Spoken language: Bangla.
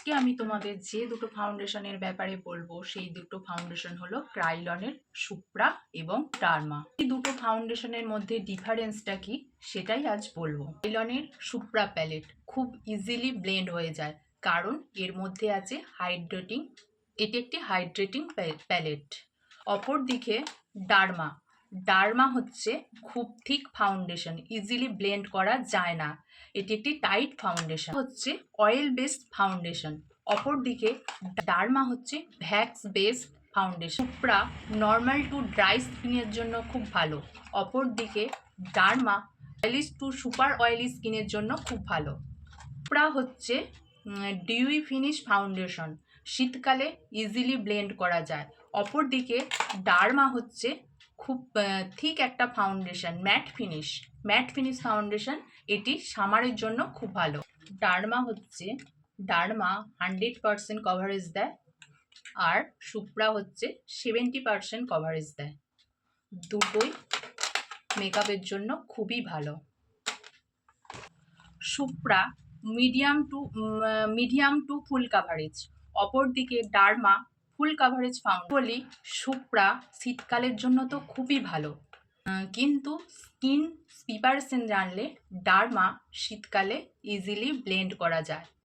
আজকে আমি তোমাদের যে দুটো ফাউন্ডেশনের ব্যাপারে বলবো সেই দুটো ফাউন্ডেশন হলো ক্রাইলনের সুপ্রা এবং ডার্মা। এই দুটো ফাউন্ডেশনের মধ্যে ডিফারেন্সটা কি সেটাই আজ বলবো। ক্রাইলনের সুপ্রা প্যালেট খুব ইজিলি ব্লেন্ড হয়ে যায়, কারণ এর মধ্যে আছে হাইড্রেটিং, এটি একটি হাইড্রেটিং প্যালেট। অপরদিকে ডার্মা, ডার্মা হচ্ছে খুব থিক ফাউন্ডেশন, ইজিলি ব্লেন্ড করা যায় না, এটি একটি টাইট ফাউন্ডেশন, হচ্ছে অয়েল বেসড ফাউন্ডেশন। অপরদিকে ডার্মা হচ্ছে Vax based foundation. Supra normal to dry স্কিনের জন্য খুব ভালো, অপরদিকে derma oily two super oily স্কিনের জন্য খুব ভালো। সুপ্রা হচ্ছে ডিউই ফিনিশ ফাউন্ডেশন, শীতকালে ইজিলি ব্লেন্ড করা যায়। অপরদিকে ডার্মা হচ্ছে খুব থিক একটা ফাউন্ডেশন, ম্যাট ফিনিশ ফাউন্ডেশন, এটি সামারের জন্য খুব ভালো। ডার্মা 100% কভারেজ দেয়, আর সুপ্রা হচ্ছে 70% কভারেজ দেয়। দুটোই মেকআপের জন্য খুবই ভালো। Supra medium to full coverage, অপরদিকে ডার্মা ফুল কাভারেজ বলি। সুপ্রা শীতকালের জন্য তো খুবই ভালো, কিন্তু স্কিন প্রিপারেশন জানলে ডার্মা শীতকালে ইজিলি ব্লেন্ড করা যায়।